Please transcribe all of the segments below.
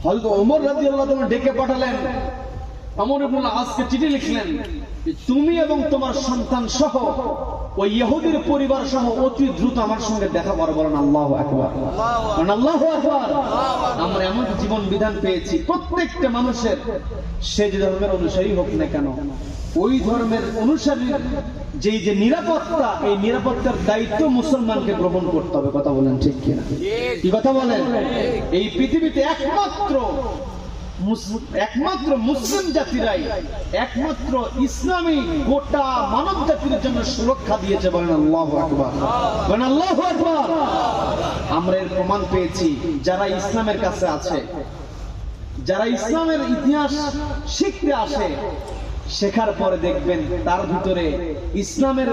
হযরত ওমর রাদিয়াল্লাহু তাআলা ডেকে পাঠালেন। আমর ইবনে আসকে চিঠি লিখলেন, তুমি এবং তোমার সন্তান সহ ওই ইহুদির পরিবার সহ অতি দ্রুত আমার সঙ্গে দেখা করো। বলেন আল্লাহু আকবার, বলেন আল্লাহু আকবার। আমরা এমন জীবন বিধান পেয়েছি, প্রত্যেকটা মানুষের সে যে ধর্মের অনুসারী হোক না কেন, ওই ধর্মের অনুসারীর যে নিরাপত্তা, এই নিরাপত্তার দায়িত্ব মুসলমানকে গ্রহণ করতে হবে। কথা বলেন ঠিক কিনা? কি কথা বলেন? এই পৃথিবীতে একমাত্র মুসলিম জাতিরাই, একমাত্র ইসলামী গোটা মানব জাতির জন্য সুরক্ষা দিয়েছে। বলেন আল্লাহু আকবার, বলেন আল্লাহু আকবার। আমরা এর প্রমাণ পেয়েছি, যারা ইসলামের কাছে আছে, যারা ইসলামের ইতিহাস শিখতে আসে, শেখার পরে দেখবেন তার ভিতরে ইসলামের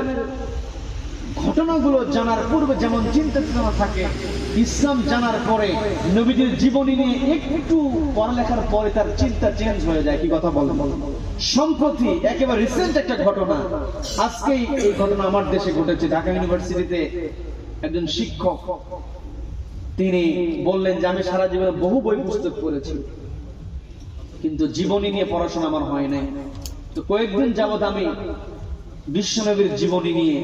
ঘটনাগুলো জানার পূর্বে যেমন চিন্তা চেতনা থাকে, ইসলাম জানার পরে নবীজির জীবনী নিয়ে একটু পড়ালেখার পরে তার চিন্তা চেঞ্জ হয়ে যায়। কি কথা বলেন? সম্প্রতি একেবারে রিসেন্ট একটা ঘটনা, আজকেই এই ঘটনা আমার দেশে ঘটেছে। ঢাকা ইউনিভার্সিটিতে একজন শিক্ষক তিনি বললেন যে আমি সারা জীবনে বহু বই পুস্তক পড়েছি, কিন্তু জীবনী নিয়ে পড়াশোনা আমার হয় নাই। তো কয়েকদিন যাবত আমি বিশ্বনবীর জীবনী নিয়ে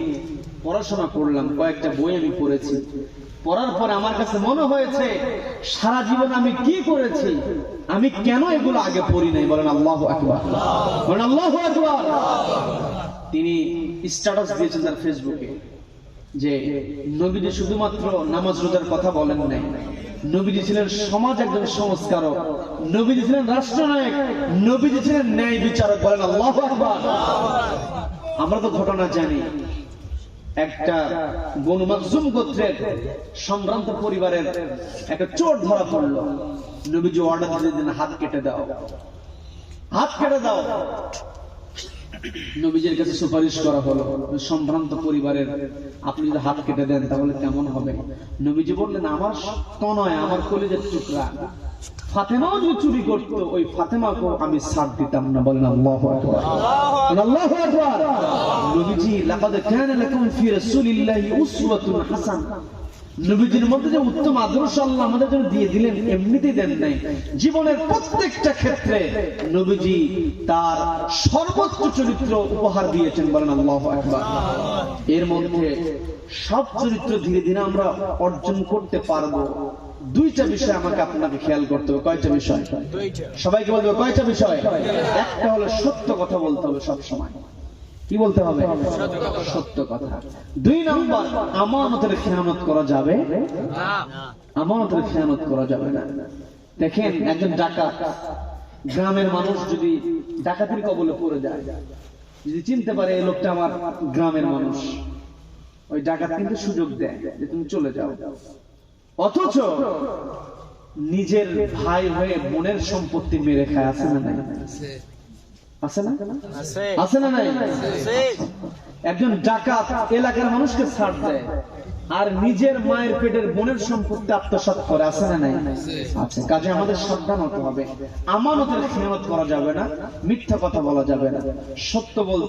পড়াশোনা করলাম, কয়েকটা বই আমি পড়েছি। পড়ার পরে আমার কাছে মনে হয়েছে সারা জীবন আমি কি করেছি, আমি কেন এগুলো আগে পড়ি নাই। বলেন আল্লাহু আকবার, বলেন আল্লাহু আকবার। তিনি স্ট্যাটাস দিয়েছেন তার ফেসবুকে যে নবীজি শুধুমাত্র নামাজ রোজার কথা বলেন নাই, নবীজি ছিলেন সমাজ একজন সংস্কারক, নবীজি ছিলেন রাষ্ট্রনায়ক, নবীজি ছিলেন ন্যায় বিচারক। বলেন আল্লাহু আকবার। আমরা তো ঘটনা জানি, একটা বনু মাখজুম গোত্রের সম্ভ্রান্ত পরিবারের একটা চোর ধরা পড়লো। নবীজি অর্ডার দিলেন, হাত কেটে দাও, হাত কেটে দাও। নবীজির কাছে সুপারিশ করা হলো, সম্ভ্রান্ত পরিবারের আপনি যদি হাত কেটে দেন তাহলে কেমন হবে? নবীজি বললেন, আমার তো নয়, আমার কলিজার টুকরা ফাতেমাও যদি চুরি করতো, ওই ফাতেমাকেও আমি ছাড় দিতাম না। বলেন আল্লাহু আকবার, আল্লাহু আকবার। নবীজি লাকাদ কানা লাকুম ফি রাসূলিল্লাহি উসওয়াতুন হাসানাহ, নবীজির মধ্যে যে উত্তম আদর্শ আল্লাহ আমাদের জন্য দিয়ে দিলেন, এমনিতেই দেন নাই। জীবনের প্রত্যেকটা ক্ষেত্রে নবীজি তার সর্বোচ্চ চরিত্র উপহার দিয়েছেন। বলেন আল্লাহু আকবার। এর মধ্যে সব চরিত্র ধীরে ধীরে আমরা অর্জন করতে পারবো। দুইটা বিষয় আমাকে আপনাকে খেয়াল করতে হবে। কয়টা বিষয়? সবাইকে বলবো কয়টা বিষয়? একটা হলো সত্য কথা বলতে হবে সব সময়। কি বলতে হবে? সত্য কথা। 2 নাম্বার, আমানতের খেয়ানত করা যাবে না, আমানতের খেয়ানত করা যাবে না। দেখেন একজন ডাকাত, গ্রামের মানুষ যদি ডাকাতির কবলে পড়ে যায়, যদি চিনতে পারে এই লোকটা আমার গ্রামের মানুষ, ওই ডাকাত কিন্তু সুযোগ দেয় যে তুমি চলে যাও। অথচ নিজের ভাই হয়ে বোনের সম্পত্তি মেরে খায়। আছে না নাই? আছে না? আছে না নাই? একজন ডাকাত এলাকার মানুষকে ছাড় দেয় আর নিজের মায়ের পেটের বোনের সম্পত্তি আত্মসাৎ করে। আছে না নাই? আছে। কাজে আমাদের সাবধান হতে হবে। আমানতের খেয়ানত করা যাবে না, মিথ্যা কথা বলা যাবে না, সত্য বলতে